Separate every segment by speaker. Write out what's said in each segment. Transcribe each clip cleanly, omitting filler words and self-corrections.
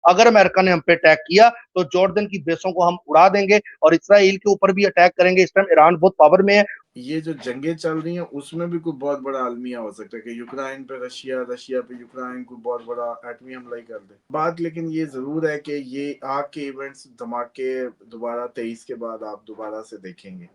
Speaker 1: اگر امریکہ نے ہم پہ اٹیک کیا تو جارڈن کی بیسوں کو ہم اڑا دیں گے اور اسرائیل کے اوپر بھی اٹیک کریں گے. اس ٹائم ایران بہت پاور میں ہے.
Speaker 2: یہ جو جنگیں چل رہی ہیں اس میں بھی کوئی بہت بڑا المیہ ہو سکتا ہے کہ یوکرائن پہ رشیا، رشیا پہ یوکرائن کوئی بہت بڑا ایٹمی حملہ ہی کر دے. بات لیکن یہ ضرور ہے کہ یہ آگ کے ایونٹس دھماکے دوبارہ 23 کے بعد آپ دوبارہ سے دیکھیں گے.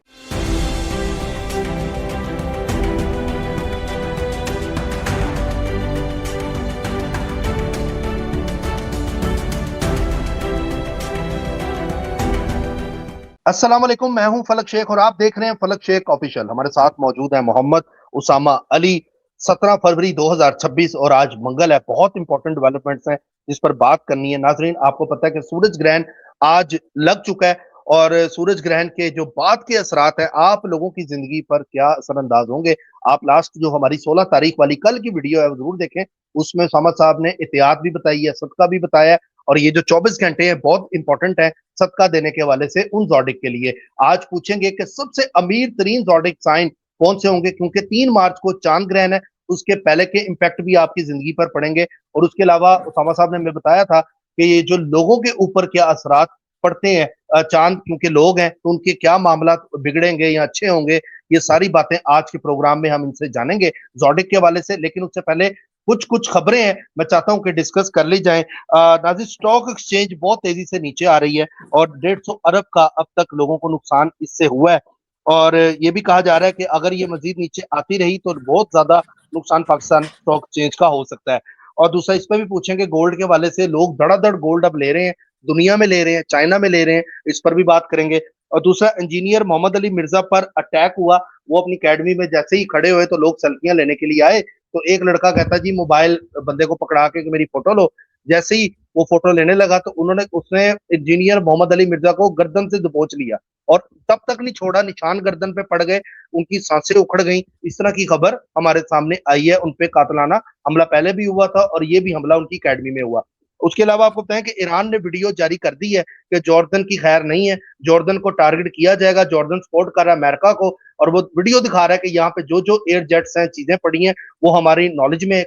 Speaker 1: السلام علیکم، میں ہوں فلک شیخ اور آپ دیکھ رہے ہیں فلک شیخ آفیشل. ہمارے ساتھ موجود ہیں محمد اسامہ علی. 17 فروری 2026 اور آج منگل ہے. بہت امپورٹنٹ ڈیولپمنٹس ہیں جس پر بات کرنی ہے. ناظرین آپ کو پتہ ہے کہ سورج گرہن آج لگ چکا ہے اور سورج گرہن کے جو بعد کے اثرات ہیں آپ لوگوں کی زندگی پر کیا اثر انداز ہوں گے. آپ لاسٹ جو ہماری 16 تاریخ والی کل کی ویڈیو ہے وہ ضرور دیکھیں. اس میں اسامہ صاحب نے احتیاط بھی بتائی ہے، صدقہ بھی بتایا ہے، اور یہ جو 24 گھنٹے ہیں بہت امپورٹنٹ ہے صدقہ دینے کے حوالے سے ان زوڈک کے لیے. آج پوچھیں گے کہ سب سے امیر ترین زوڈک سائن کون سے ہوں گے، کیونکہ 3 مارچ کو چاند گرہن ہے. اس کے پہلے کے امپیکٹ بھی آپ کی زندگی پر پڑیں گے. اور اس کے علاوہ اسامہ صاحب نے ہمیں بتایا تھا کہ یہ جو لوگوں کے اوپر کیا اثرات پڑتے ہیں، چاند کیونکہ لوگ ہیں تو ان کے کیا معاملات بگڑیں گے یا اچھے ہوں گے، یہ ساری باتیں آج کے پروگرام میں ہم ان سے جانیں گے زوڈک کے حوالے سے. لیکن اس سے پہلے کچھ خبریں ہیں میں چاہتا ہوں کہ ڈسکس کر لی جائیں. ناظرین سٹاک ایکسچینج بہت تیزی سے نیچے آ رہی ہے اور 150 ارب کا اب تک لوگوں کو نقصان اس سے ہوا ہے، اور یہ بھی کہا جا رہا ہے کہ اگر یہ مزید نیچے آتی رہی تو بہت زیادہ نقصان پاکستان سٹاک ایکسچینج کا ہو سکتا ہے. اور دوسرا اس پہ بھی پوچھیں کہ گولڈ کے حوالے سے لوگ دڑا دڑ گولڈ اب لے رہے ہیں، دنیا میں لے رہے ہیں، چائنا میں لے رہے ہیں، اس پر بھی بات کریں گے. اور دوسرا انجینئر محمد علی مرزا پر اٹیک ہوا، وہ اپنی اکیڈمی میں جیسے ہی کھڑے ہوئے تو لوگ سیلفیاں لینے کے لیے آئے تو ایک لڑکا کہتا جی موبائل بندے کو پکڑا کے کہ میری فوٹو لو. جیسے ہی وہ فوٹو لینے لگا تو اس نے انجینئر محمد علی مرزا کو گردن سے دبوچ لیا اور تب تک نہیں چھوڑا، نشان گردن پہ پڑ گئے، ان کی سانسیں اکھڑ گئیں. اس طرح کی خبر ہمارے سامنے آئی ہے. ان پہ قاتلانہ حملہ پہلے بھی ہوا تھا اور یہ بھی حملہ ان کی اکیڈمی میں ہوا. اس کے علاوہ آپ کو بتائیں کہ ایران نے ویڈیو جاری کر دی ہے کہ جارڈن کی خیر نہیں ہے، جارڈن کو ٹارگٹ کیا جائے گا، جارڈن سپورٹ کر رہا ہے امریکہ کو، اور وہ ویڈیو دکھا رہا ہے کہ یہاں پہ جو ایئر جیٹس ہیں چیزیں پڑی ہیں وہ ہماری نالج میں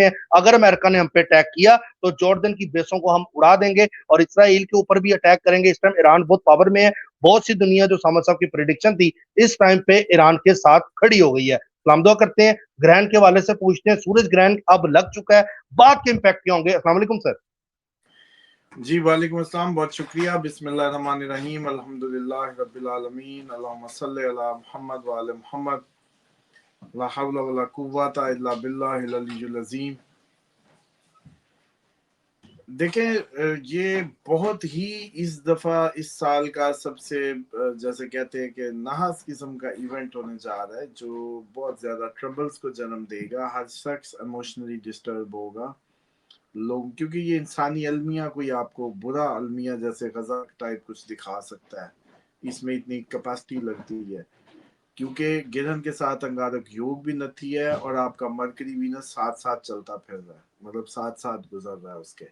Speaker 1: ہے. اگر امریکہ نے ہم پہ اٹیک کیا تو جارڈن کی بیسوں کو ہم اڑا دیں گے اور اسرائیل کے اوپر بھی اٹیک کریں گے. اس ٹائم ایران بہت پاور میں ہے. بہت سی دنیا جو سامد صاحب کی پریڈکشن تھی اس ٹائم پہ ایران کے ساتھ کھڑی ہو گئی ہے. سلام دعا کرتے ہیں. گرہن کے والے سے پوچھتے ہیں، سورج گرہن اب لگ چکا ہے، بعد کے امپیکٹ کیا ہوں گے؟ السلام علیکم سر.
Speaker 2: جی وعلیکم السلام، بہت شکریہ. بسم اللہ الرحمن الرحیم، الحمدللہ رب العالمین، اللہم صلی علی محمد وعلی محمد، لا حول ولا قوۃ الا باللہ العلی العظیم. دیکھیں یہ بہت ہی اس دفعہ اس سال کا سب سے جیسے کہتے ہیں کہ نحس قسم کا ایونٹ ہونے جا رہا ہے جو بہت زیادہ ٹربلز کو جنم دے گا. ہر شخص ایموشنلی ڈسٹرب ہوگا لوگ، کیونکہ یہ انسانی المیہ کوئی آپ کو برا المیہ جیسے غزہ ٹائپ کچھ دکھا سکتا ہے. اس میں اتنی کیپیسٹی لگتی ہے کیونکہ گرہن کے ساتھ انگارک یوگ بھی نتھی ہے اور آپ کا مرکری وینس ساتھ ساتھ چلتا پھر رہا ہے، مطلب ساتھ ساتھ گزر رہا ہے اس کے.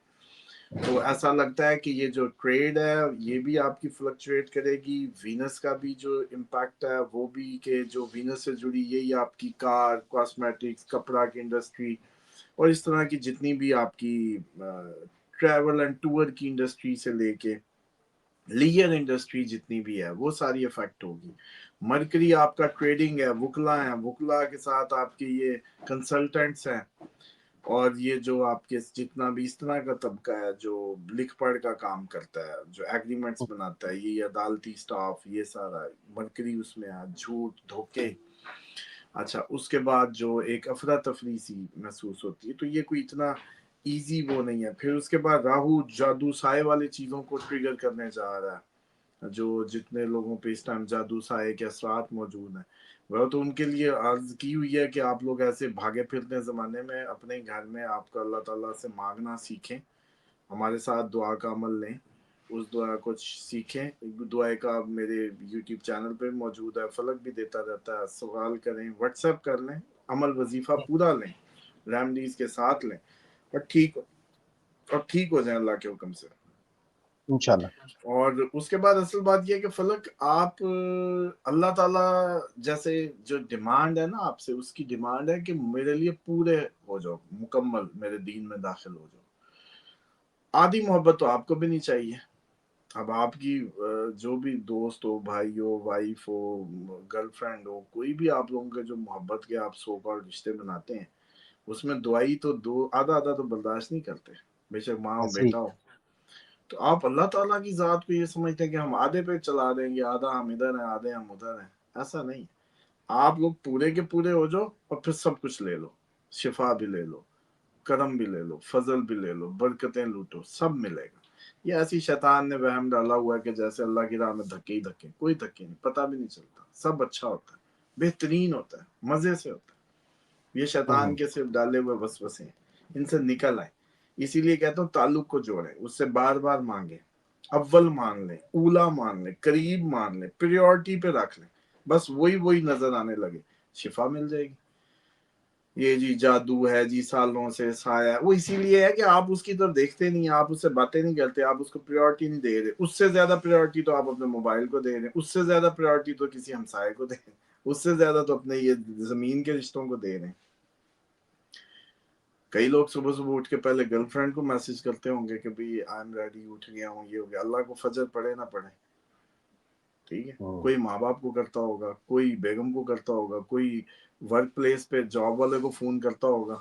Speaker 2: تو ایسا لگتا ہے کہ یہ جو ٹریڈ ہے یہ بھی آپ کی فلکچویٹ کرے گی. وینس کا بھی جو امپیکٹ ہے وہ بھی، کہ جو وینس سے جڑی یہی آپ کی کار، کاسمیٹکس، کپڑا کی انڈسٹری اور اس طرح کی جتنی بھی آپ کی ٹریول اینڈ ٹور کی انڈسٹری سے لے کے لیئر انڈسٹری جتنی بھی ہے وہ ساری افیکٹ ہوگی. مرکری آپ کا ٹریڈنگ ہے، وکلا ہیں، وکلا کے ساتھ آپ کے یہ کنسلٹنٹس ہیں اور یہ جو آپ کے جتنا بھی اس طرح کا طبقہ ہے جو لکھ پڑھ کا کام کرتا ہے، جو ایگریمنٹس بناتا ہے، یہ عدالتی سٹاف، یہ سارا مرکری اس میں ہے، جھوٹ دھوکے. اچھا اس کے بعد جو ایک افراتفری سی محسوس ہوتی ہے، تو یہ کوئی اتنا ایزی وہ نہیں ہے. پھر اس کے بعد راہو جادو سائے والی چیزوں کو ٹریگر کرنے جا رہا ہے، جو جتنے لوگوں پہ اس ٹائم جادو سائے کے اثرات موجود ہیں وہ تو ان کے لیے عرض کی ہوئی ہے کہ آپ لوگ ایسے بھاگے پھرتے زمانے میں اپنے گھر میں آپ کو اللہ تعالیٰ سے مانگنا سیکھیں، ہمارے ساتھ دعا کا عمل لیں، اس دعا کو سیکھیں. دعائیں کا میرے یوٹیوب چینل پہ موجود ہے، فلک بھی دیتا رہتا ہے. سوال کریں، واٹس ایپ کر لیں، عمل وظیفہ پورا لیں، ریمڈیز کے ساتھ لیں اور ٹھیک ہو جائیں اللہ کے حکم سے
Speaker 1: انشاءاللہ.
Speaker 2: اور اس کے بعد اصل بات یہ ہے کہ فلک آپ اللہ تعالیٰ جیسے جو ڈیمانڈ ہے نا آپ سے، اس کی ڈیمانڈ ہے کہ میرے لیے پورے ہو جاؤ، مکمل میرے دین میں داخل ہو جاؤ. آدھی محبت تو آپ کو بھی نہیں چاہیے. اب آپ کی جو بھی دوست ہو, بھائی ہو, وائف ہو, گرل فرینڈ ہو, کوئی بھی آپ لوگوں کے جو محبت کے آپ سو کال رشتے بناتے ہیں, اس میں دعائی تو آدھا آدھا تو برداشت نہیں کرتے, بے شک ماں ہو
Speaker 1: صحیح.
Speaker 2: بیٹا ہو. تو آپ اللہ تعالیٰ کی ذات کو یہ سمجھتے ہیں کہ ہم آدھے پہ چلا دیں گے, آدھا ہم ادھر ہیں آدھے ہم ادھر ہیں. ایسا نہیں. آپ لوگ پورے کے پورے ہو جاؤ اور پھر سب کچھ لے لو, شفا بھی لے لو, کرم بھی لے لو, فضل بھی لے لو, برکتیں لوٹو, سب ملے گا. یہ ایسی شیطان نے وہم ڈالا ہوا ہے کہ جیسے اللہ کی راہ میں دھکے ہی دھکے, کوئی دھکے نہیں, پتہ بھی نہیں چلتا, سب اچھا ہوتا ہے, بہترین ہوتا ہے, مزے سے ہوتا ہے. یہ شیطان کے صرف ڈالے ہوئے وسوسے ہیں, ان سے نکل آئے. اسی لیے کہتا ہوں تعلق کو جوڑیں, اس سے بار بار مانگیں, اول مان لیں, اولا مان لیں, قریب مان لیں, پریورٹی پہ رکھ لیں, بس وہی نظر آنے لگے, شفا مل جائے گی. یہ جی جادو ہے جی, سالوں سے سایہ, وہ اسی لیے ہے کہ آپ اس کی طرف دیکھتے نہیں, آپ اس سے باتیں نہیں کرتے, آپ اس کو پریورٹی نہیں دے رہے. اس سے زیادہ پریورٹی تو آپ اپنے موبائل کو دے رہے ہیں, اس سے زیادہ پریورٹی تو کسی ہمسائے کو دے رہے ہیں, اس سے زیادہ تو اپنے یہ زمین کے رشتوں کو دے رہے ہیں. کئی لوگ صبح صبح اٹھ کے پہلے گرل فرینڈ کو میسج کرتے ہوں گے کہ بھائی آئی ایم ریڈی, اٹھ گیا ہوں, یہ ہو گیا. اللہ کو فجر پڑے نہ پڑے, ٹھیک ہے, کوئی ماں باپ کو کرتا ہوگا, کوئی بیگم کو کرتا ہوگا, کوئی ورک پلیس پہ جاب والے کو فون کرتا ہوگا.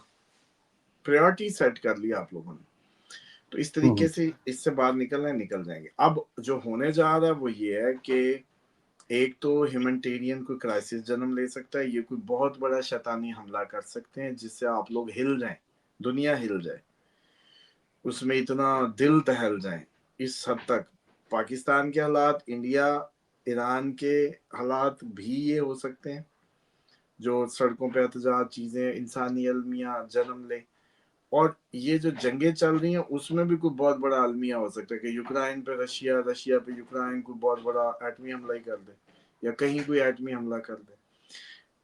Speaker 2: پریورٹی سیٹ کر لی آپ لوگوں نے. تو اس طریقے سے اس سے باہر نکل جائیں گے. اب جو ہونے جا رہا ہے وہ یہ ہے کہ ایک تو ہیومنٹیرین کوئی کرائسس جنم لے سکتا ہے, یہ کوئی بہت بڑا شیطانی حملہ کر سکتے ہیں جس سے آپ لوگ ہل جائیں, دنیا ہل جائے, اس میں اتنا دل دہل جائیں. اس حد تک پاکستان کے حالات, انڈیا ایران کے حالات بھی یہ ہو سکتے ہیں, جو سڑکوں پہ احتجاج چیزیں, انسانی المیہ جنم لے. اور یہ جو جنگیں چل رہی ہیں اس میں بھی کوئی بہت بڑا المیہ ہو سکتا ہے کہ یوکرائن پہ رشیا پہ یوکرائن کوئی بہت بڑا ایٹمی حملہ ہی کر دے, یا کہیں کوئی ایٹمی حملہ کر دے.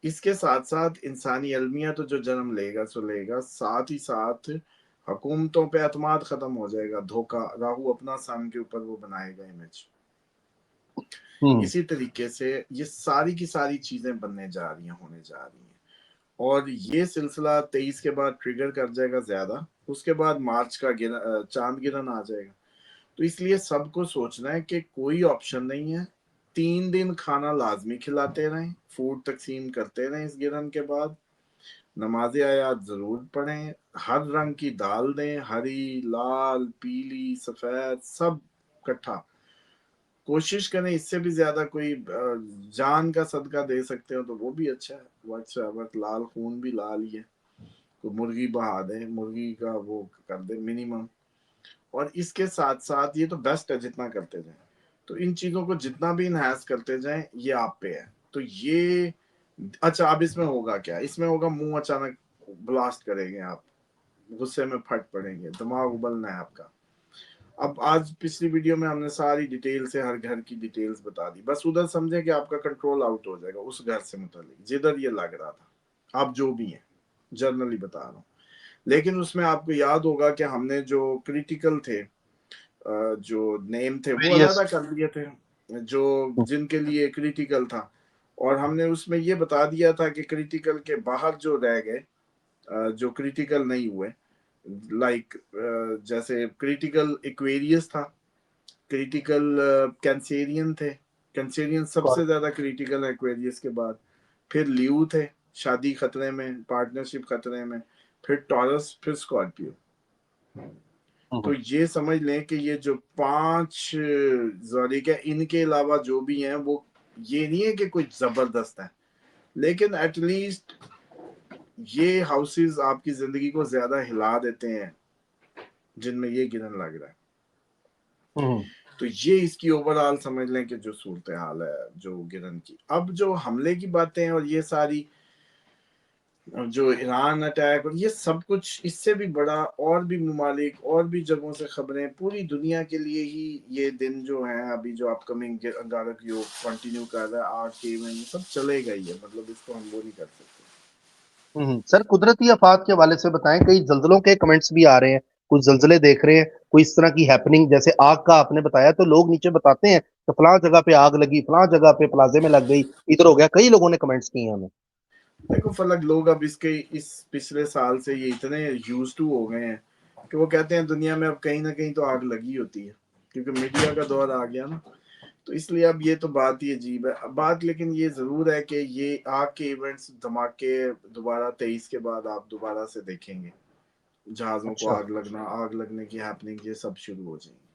Speaker 2: اس کے ساتھ ساتھ انسانی المیہ تو جو جنم لے گا سو لے گا, ساتھ ہی ساتھ حکومتوں پہ اعتماد ختم ہو جائے گا. دھوکہ راہو اپنا سن کے اوپر وہ بنائے گا امیج. اسی طریقے سے یہ ساری کی ساری چیزیں بننے جا رہی ہیں, ہونے جا رہی ہیں. اور یہ سلسلہ 23 کے بعد ٹریگر کر جائے گا زیادہ, اس کے بعد مارچ کا چاند گرہن آ جائے گا. تو اس لیے سب کو سوچنا ہے کہ کوئی آپشن نہیں ہے, 3 دن کھانا لازمی کھلاتے رہیں, فوڈ تقسیم کرتے رہیں اس گرہن کے بعد, نماز آیات ضرور پڑھیں, ہر رنگ کی دال دیں, ہری, لال, پیلی, سفید, سب کٹھا. کوشش کریں اس سے بھی زیادہ کوئی جان کا صدقہ دے سکتے ہو تو وہ بھی اچھا ہے. وقت لال خون بھی لال ہی ہے, کوئی مرغی بہا دے, مرغی کا وہ کر دے منیمم. اور اس کے ساتھ ساتھ یہ تو بیسٹ ہے جتنا کرتے جائیں, تو ان چیزوں کو جتنا بھی انہانس کرتے جائیں یہ آپ پہ ہے. تو یہ اچھا, اب اس میں ہوگا کیا, اس میں ہوگا منہ اچانک بلاسٹ کریں گے آپ, غصے میں پھٹ پڑیں گے, دماغ ابلنا ہے آپ کا. اب آج پچھلی ویڈیو میں ہم نے ساری ڈیٹیل سے ہر گھر کی ڈیٹیلز بتا دی, بس ادھر سمجھیں کہ آپ کا کنٹرول آؤٹ ہو جائے گا اس گھر سے متعلق جدھر یہ لگ رہا تھا. آپ جو بھی ہیں جرنلی بتا رہا ہوں, لیکن اس میں آپ کو یاد ہوگا کہ ہم نے جو کریٹیکل تھے, جو نیم تھے وہ علیحدہ کر لیے تھے, جو جن کے لیے کریٹیکل تھا, اور ہم نے اس میں یہ بتا دیا تھا کہ کریٹیکل کے باہر جو رہ گئے, جو کریٹیکل نہیں ہوئے, لائک جیسے کریٹیکل ایکویریس تھا, کریٹیکل کینسیرین تھے, کینسیرین سب سے زیادہ کریٹیکل ہے ایکویریس کے بعد, پھر لیو تھے شادی خطرے میں, پارٹنرشپ خطرے میں, پھر ٹورس, پھر اسکارپیو. تو یہ سمجھ لیں کہ یہ جو 5 ذالک ہے, ان کے علاوہ جو بھی ہیں وہ یہ نہیں ہے کہ کچھ زبردست ہے, لیکن ایٹ لیسٹ یہ ہاؤسز آپ کی زندگی کو زیادہ ہلا دیتے ہیں جن میں یہ گرہن لگ رہا ہے. تو یہ اس کی اوور آل سمجھ لیں کہ جو صورتحال ہے جو گرہن کی. اب جو حملے کی باتیں اور یہ ساری جو ایران اٹیک اور یہ سب کچھ, اس سے بھی بڑا اور بھی ممالک اور بھی جگہوں سے خبریں, پوری دنیا کے لیے ہی یہ دن جو ہیں ابھی جو اپ کمنگ انگارک یوگ کنٹینیو کر رہا ہے, 8 کے ایونٹ سب چلے گا ہی ہے, مطلب اس کو ہم وہ نہیں کر سکتے.
Speaker 1: سر قدرتی آفات کے حوالے سے بتائیں, کئی زلزلوں کے کمنٹس بھی آ رہے ہیں, کچھ زلزلے دیکھ رہے ہیں, کوئی اس طرح کی ہیپننگ جیسے آگ کا آپ نے بتایا, تو لوگ نیچے بتاتے ہیں کہ فلاں جگہ پہ آگ لگی, فلاں جگہ پہ پلازے میں لگ گئی, ادھر ہو گیا. کئی لوگوں نے کمنٹس کیے ہیں ہمیں.
Speaker 2: دیکھو فلک, لوگ اب اس پچھلے سال سے یہ اتنے یوز ٹو ہو گئے ہیں کہ وہ کہتے ہیں دنیا میں اب کہیں نہ کہیں تو آگ لگی ہوتی ہے، کیونکہ میڈیا کا دور آ گیا نا، تو اس لیے اب یہ تو بات ہی عجیب ہے بات، لیکن یہ ضرور ہے کہ یہ آگ کے ایونٹس دھماکے دوبارہ 23 کے بعد آپ دوبارہ سے دیکھیں گے، جہازوں کو
Speaker 1: اچھا،
Speaker 2: آگ لگنا، آگ لگنے کی ہیپننگ، یہ سب شروع ہو جائیں گی،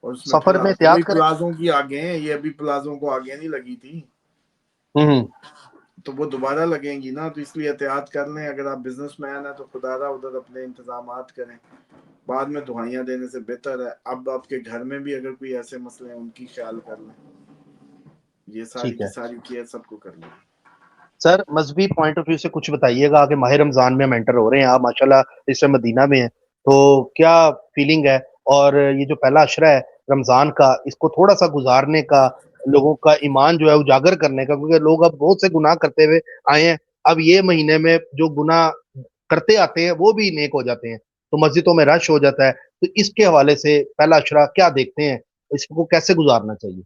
Speaker 2: اور اس میں پھر
Speaker 1: سفر میں
Speaker 2: آپ کو وہی
Speaker 1: احتیاط کریں.
Speaker 2: پلازوں کی آگیں ہیں، یہ ابھی پلازوں کو آگیں نہیں لگی تھی
Speaker 1: ہوں.
Speaker 2: تو وہ دوبارہ لگیں گی نا، تو اس لیے احتیاط کر لیں، اگر آپ بزنس مین ہیں تو خدا را ادھر اپنے انتظامات کریں، بعد میں دہائیاں دینے سے بہتر ہے اب آپ کے گھر میں بھی اگر کوئی ایسے مسئلے ہیں ان کی خیال کر لیں، یہ ساری
Speaker 1: ٹھیک
Speaker 2: کی
Speaker 1: ہے
Speaker 2: ساری کیئر سب کو کر لیں۔
Speaker 1: سر، مذہبی پوائنٹ آف ویو سے کچھ بتائیے گا کہ ماہ رمضان میں ہم انٹر ہو رہے ہیں، آپ ماشاءاللہ اس سے مدینہ میں ہیں، تو کیا فیلنگ ہے؟ اور یہ جو پہلا عشرہ ہے رمضان کا، اس کو تھوڑا سا گزارنے کا، لوگوں کا ایمان جو ہے اجاگر کرنے کا، کیونکہ لوگ اب بہت سے گناہ کرتے ہوئے آئے ہیں، اب یہ مہینے میں جو گناہ کرتے آتے ہیں وہ بھی نیک ہو جاتے ہیں، تو مسجدوں میں رش ہو جاتا ہے، تو اس کے حوالے سے پہلا عشرہ کیا دیکھتے ہیں، اس کو کیسے گزارنا چاہیے؟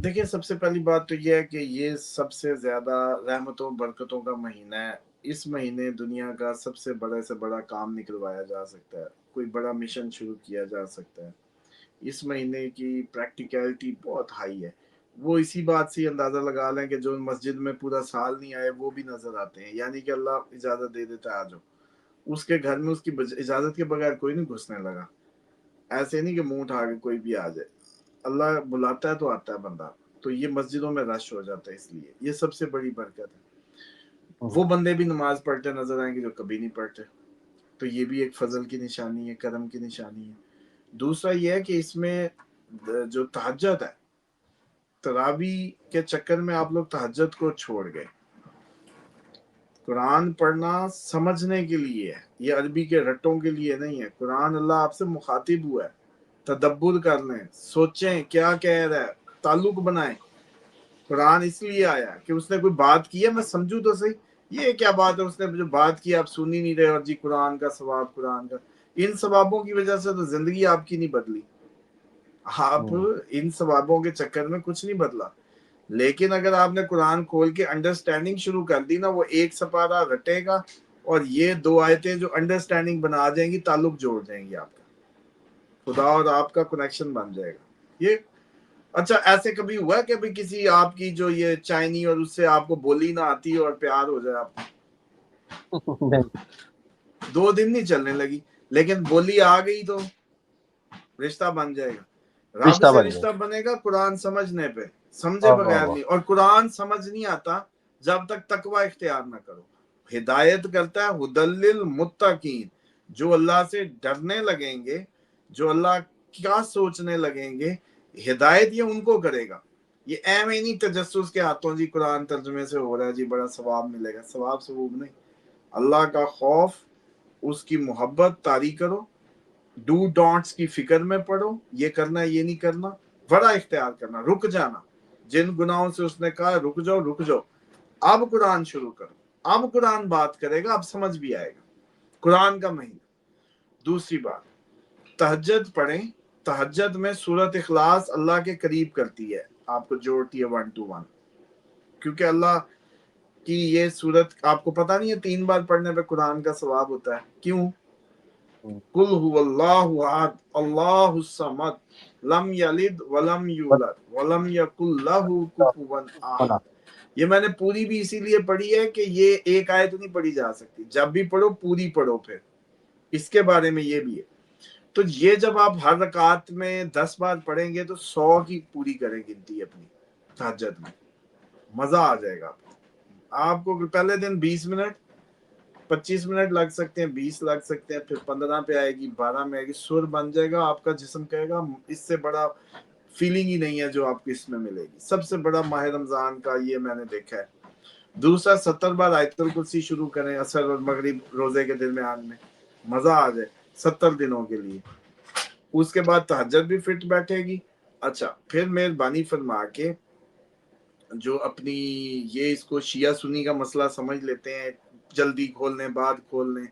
Speaker 2: دیکھیں سب سے پہلی بات تو یہ ہے کہ یہ سب سے زیادہ رحمتوں برکتوں کا مہینہ ہے، اس مہینے دنیا کا سب سے بڑا کام نکلوایا جا سکتا ہے، کوئی بڑا مشن شروع کیا جا سکتا ہے، اس مہینے کی پریکٹیکلٹی بہت ہائی ہے، وہ اسی بات سے اندازہ لگا لیں کہ جو مسجد میں پورا سال نہیں آئے وہ بھی نظر آتے ہیں، یعنی کہ اللہ اجازت دے دیتا ہے آجو، اس کے گھر میں اس کی اجازت کے بغیر کوئی نہیں گھسنے لگا، ایسے نہیں کہ منہ اٹھا کے کوئی بھی آ جائے، اللہ بلاتا ہے تو آتا ہے بندہ، تو یہ مسجدوں میں رش ہو جاتا ہے، اس لیے یہ سب سے بڑی برکت ہے، وہ بندے بھی نماز پڑھتے نظر آئیں گے جو کبھی نہیں پڑھتے، تو یہ بھی ایک فضل کی نشانی ہے، کرم کی نشانی ہے۔ دوسرا یہ ہے کہ اس میں جو تہجد ہے، تراویح کے چکر میں آپ لوگ تہجد کو چھوڑ گئے، قرآن پڑھنا سمجھنے کے لیے ہے، یہ عربی کے رٹوں کے لیے نہیں ہے، قرآن اللہ آپ سے مخاطب ہوا ہے، تدبر کر لیں، سوچیں کیا کہہ رہا ہے، تعلق بنائیں، قرآن اس لیے آیا کہ اس نے کوئی بات کی ہے میں سمجھوں تو صحیح، یہ کیا بات ہے اس نے جو بات کی آپ سن ہی نہیں رہے، اور جی قرآن کا ثواب، قرآن کا، ان ثوابوں کی وجہ سے تو زندگی آپ کی نہیں بدلی، آپ ان ثوابوں کے چکر میں کچھ نہیں بدلا، لیکن اگر آپ نے قرآن کھول کے انڈرسٹینڈنگ شروع کر دی نا، وہ ایک سپارہ رٹے گا اور یہ دو آیتیں جو انڈرسٹینڈنگ بنا جائیں گی، تعلق جوڑ جائیں گی، آپ کا خدا اور آپ کا کنیکشن بن جائے گا۔ یہ اچھا ایسے کبھی ہوا کہ بھی کسی آپ کی جو یہ چائنی اور اس سے آپ کو بولی نہ آتی اور پیار ہو جائے، آپ
Speaker 1: نہیں.
Speaker 2: 2 دن نہیں چلنے لگی لیکن بولی آ گئی تو رشتہ بن جائے گا، رب
Speaker 1: رشتہ
Speaker 2: سے
Speaker 1: بن
Speaker 2: رشتہ بنے گا قرآن سمجھنے پہ، سمجھے
Speaker 1: جائے. واہ
Speaker 2: بغیر
Speaker 1: واہ.
Speaker 2: نہیں، اور قرآن سمجھ نہیں آتا جب تک تقوی اختیار نہ کرو، ہدایت کرتا ہے ہدی للمتقین، جو اللہ سے ڈرنے لگیں گے، جو اللہ کیا سوچنے لگیں گے، ہدایت یہ ان کو کرے گا، یہ ایم ہی نہیں تجسس کے ہاتھوں جی قرآن ترجمے سے ہو رہا ہے جی بڑا ثواب ملے گا، ثواب ثواب نہیں، اللہ کا خوف، اس کی محبت طاری کرو، ڈو ڈونٹس کی فکر میں پڑو، یہ کرنا یہ نہیں کرنا، بڑا اختیار کرنا، رک جانا، جن گناہوں سے اس نے کہا رک جاؤ رک جاؤ، اب قرآن شروع کرو، اب قرآن بات کرے گا، اب سمجھ بھی آئے گا، قرآن کا مہینہ۔ دوسری بات، تہجد پڑھیں، تہجد میں سورت اخلاص اللہ کے قریب کرتی ہے، آپ کو جوڑتی ہے 1 to 1، کیونکہ اللہ کی یہ سورت آپ کو پتہ نہیں ہے 3 بار پڑھنے پہ قرآن کا ثواب ہوتا ہے، کیوں؟ قل هو اللہ احد اللہ الصمد لم یلد ولم یولد ولم یکن لہ کفوا احد، یہ میں نے پوری بھی اسی لیے پڑھی ہے کہ یہ ایک آیت نہیں پڑھی جا سکتی، جب بھی پڑھو پوری پڑھو، پھر اس کے بارے میں یہ بھی ہے، تو یہ جب آپ ہر رکعت میں 10 بار پڑھیں گے تو 100 کی پوری کریں گنتی اپنی تہجد میں، مزہ آ جائے گا آپ کو۔ پہلے دن 20 منٹ 25 منٹ لگ سکتے ہیں، 20 لگ سکتے ہیں، پھر 15 پہ آئے گی، 12 میں آئے گی، سر بن جائے گا، آپ کا جسم کہے گا اس سے بڑا فیلنگ ہی نہیں ہے جو آپ کو اس میں ملے گی، سب سے بڑا ماہ رمضان کا یہ میں نے دیکھا ہے۔ دوسرا 70 بار آیت الکرسی شروع کریں عصر اور مغرب روزے کے درمیان میں، مزہ آ جائے 70 دنوں کے لیے، اس کے بعد تہجد بھی فٹ بیٹھے گی۔ اچھا پھر مہربانی فرما کے جو اپنی یہ اس کو شیعہ سنی کا مسئلہ سمجھ لیتے ہیں، جلدی کھول لیں بعد کھول لیں،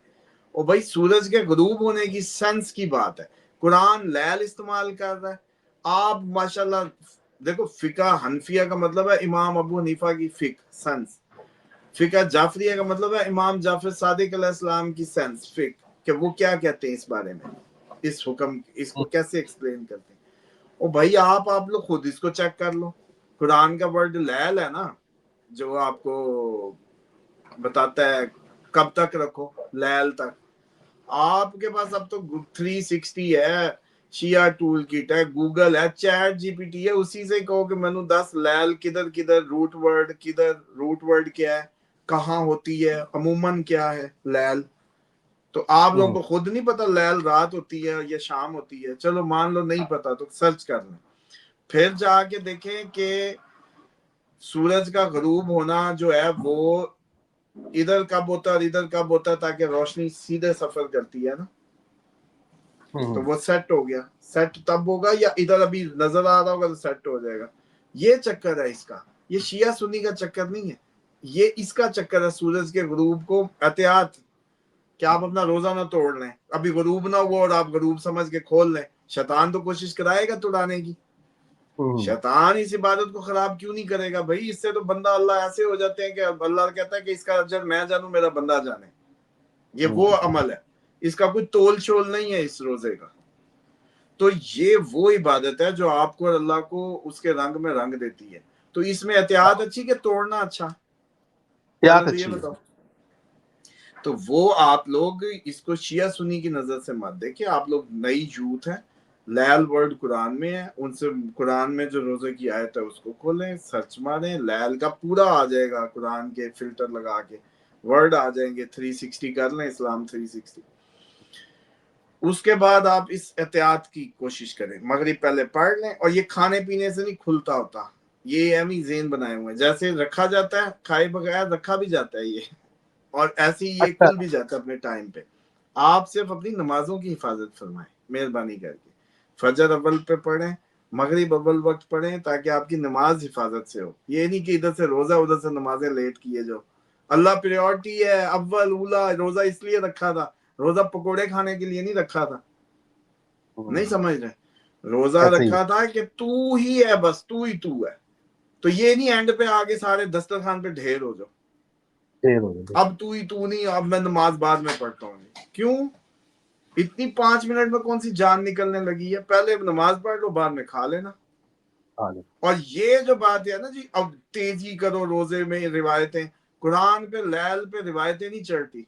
Speaker 2: اور بھائی سورج کے غروب ہونے کی سینس کی بات ہے، قرآن لیل استعمال کر رہا ہے، آپ ماشاءاللہ دیکھو، فقہ حنفیہ کا مطلب ہے امام ابو حنیفہ کی فقہ سینس، فقہ جعفریہ کا مطلب ہے امام جعفر صادق علیہ السلام کی سینس فقہ، کہ وہ کیا کہتے ہیں اس بارے میں, اس حکم, اس کو کیسے ایکسپلین کرتے ہیں. او بھائی آپ لوگ خود اس کو چیک کر لو. قرآن کا ورڈ لیل ہے نا, جو آپ کو بتاتا ہے کب تک رکھو, لیل تک. آپ کے پاس اب تو 360 ہے, شیعہ ٹول کٹ ہے, گوگل ہے, چیٹ جی پی ٹی ہے, اسی سے کہو کہ میں نے 10 لیل کدھر کدھر, روٹ ورڈ کیا ہے, کہاں ہوتی ہے, عموماً کیا ہے لیل. تو آپ لوگوں کو خود نہیں پتا لیل رات ہوتی ہے یا شام ہوتی ہے, چلو مان لو نہیں پتا تو سرچ کر لیں. پھر جا کے دیکھیں کہ سورج کا غروب ہونا جو ہے وہ ادھر کب ہوتا ہے اور ادھر کب ہوتا ہے, تاکہ روشنی سیدھے سفر کرتی ہے نا, تو وہ سیٹ ہو گیا. سیٹ تب ہوگا یا ادھر ابھی نظر آ رہا ہوگا تو سیٹ ہو جائے گا. یہ چکر ہے اس کا, یہ شیعہ سنی کا چکر نہیں ہے, یہ اس کا چکر ہے سورج کے غروب کو احتیاط کہ آپ اپنا روزہ نہ توڑ لیں, ابھی غروب نہ ہوا اور آپ غروب سمجھ کے کھول لیں. شیطان تو کوشش کرائے گا توڑانے کی. شیطان اس عبادت کو خراب کیوں نہیں کرے گا بھائی, اس سے تو بندہ اللہ ایسے ہو جاتے ہیں کہ اللہ کہتا ہے کہ اس کا اجر میں جانوں میرا بندہ جانے. یہ وہ عمل ہے, اس کا کوئی تول شول نہیں ہے اس روزے کا. تو یہ وہ عبادت ہے جو آپ کو اللہ کو اس کے رنگ میں رنگ دیتی ہے. تو اس میں احتیاط اچھی کہ توڑنا اچھا, پہلے یہ بتاؤ. تو وہ آپ لوگ اس کو شیعہ سنی کی نظر سے مت دیکھیں, آپ لوگ نئی یوتھ ہیں. لیل ورڈ قرآن میں ہے, ان سے قرآن میں جو روزے کی آیت ہے اس کو کھولیں, سرچ ماریں, لیل کا پورا آ جائے گا قرآن کے فلٹر لگا کے, ورڈ آ جائیں گے. 360 کر لیں, اسلام 360. اس کے بعد آپ اس احتیاط کی کوشش کریں, مغرب پہلے پڑھ لیں. اور یہ کھانے پینے سے نہیں کھلتا ہوتا, یہ اہمی ذہن بنائے ہوئے ہیں, جیسے رکھا جاتا ہے کھائے بغیر رکھا بھی جاتا ہے یہ, اور ایسے ہی یہ کھل بھی جاتا ہے اپنے ٹائم پہ. آپ صرف اپنی نمازوں کی حفاظت فرمائیں مہربانی کر کے. فجر اول پہ پڑھیں, مغرب اول وقت پڑھیں, تاکہ آپ کی نماز حفاظت سے ہو. یہ نہیں کہ ادھر سے روزہ ادھر سے نمازیں لیٹ کیے جو. اللہ پریورٹی ہے, اول اولا. روزہ اس لیے رکھا تھا, روزہ پکوڑے کھانے کے لیے نہیں رکھا تھا, نہیں سمجھ رہے. روزہ رکھا تھا کہ تو ہی ہے, بس تو ہی تو ہے. تو یہ نہیں اینڈ پہ آگے سارے دسترخوان پہ ڈھیر ہو جاؤ, اب تو ہی تو نہیں, اب میں نماز بعد میں پڑھتا ہوں. کیوں اتنی 5 منٹ میں کون سی جان نکلنے لگی ہے, پہلے نماز پڑھ لو بعد میں کھا لینا. اور یہ جو بات ہے نا جی اب تیزی کرو روزے میں, روایتیں قرآن پہ لیل پہ روایتیں نہیں چڑھتی.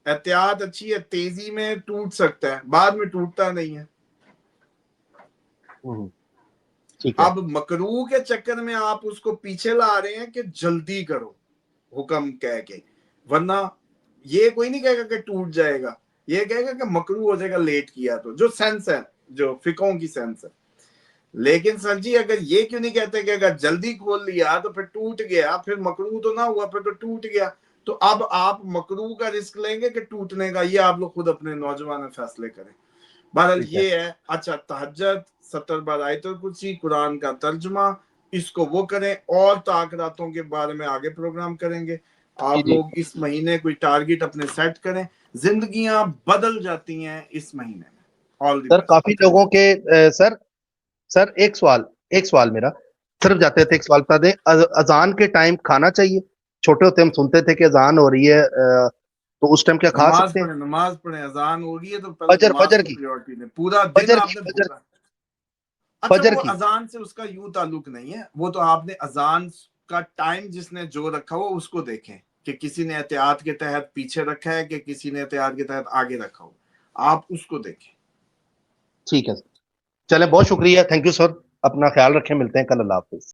Speaker 2: احتیاط اچھی ہے, تیزی میں ٹوٹ سکتا ہے, بعد میں ٹوٹتا نہیں ہے. اب مکروہ کے چکر میں آپ اس کو پیچھے لا رہے ہیں کہ جلدی کرو حکم کہہ کے, ورنہ یہ کوئی نہیں کہے گا کہ ٹوٹ جائے گا, یہ کہے گا کہ مکروہ ہو جائے گا لیٹ کیا تو, جو سینس ہے, جو فقہوں کی سینس ہے. لیکن سر جی اگر یہ کیوں نہیں کہتے کہ اگر جلدی کھول لیا تو پھر ٹوٹ گیا, پھر مکروہ تو نہ ہوا, پھر تو ٹوٹ گیا. تو اب آپ مکروہ کا رسک لیں گے کہ ٹوٹنے کا, یہ آپ لوگ خود اپنے نوجوان فیصلے کریں. بہرحال یہ ہے. اچھا تہجد 70 بار آیت الکرسی, قرآن کا ترجمہ, اس کو وہ کریں. اور تاکراتوں کے بارے میں آگے پروگرام کریں گے. آپ لوگ اس مہینے کوئی ٹارگٹ اپنے سیٹ کریں, زندگیاں بدل جاتی ہیں اس مہینے میں.
Speaker 1: سر کافی لوگوں کے سر ایک سوال میرا صرف جاتے تھے, ایک سوال بتا دیں, اذان کے ٹائم کھانا چاہیے؟ چھوٹے ہوتے ہم سنتے تھے کہ اذان ہو رہی ہے تو اس ٹائم کیا کھا سکتے ہیں؟
Speaker 2: نماز پڑھیں, اذان ہو رہی ہے تو پہلے نماز کو پریورٹی دیں. پورا دن آپ نے بھوکا. اچھا وہ اذان سے اس کا یوں تعلق نہیں ہے, وہ تو آپ نے اذان کا ٹائم جس نے جو رکھا ہو اس کو دیکھیں کہ کسی نے احتیاط کے تحت پیچھے رکھا ہے کہ کسی نے احتیاط کے تحت آگے رکھا ہو, آپ اس کو دیکھیں.
Speaker 1: ٹھیک ہے سر, چلیں, بہت شکریہ, تھینک یو سر, اپنا خیال رکھیں, ملتے ہیں کل, اللہ حافظ.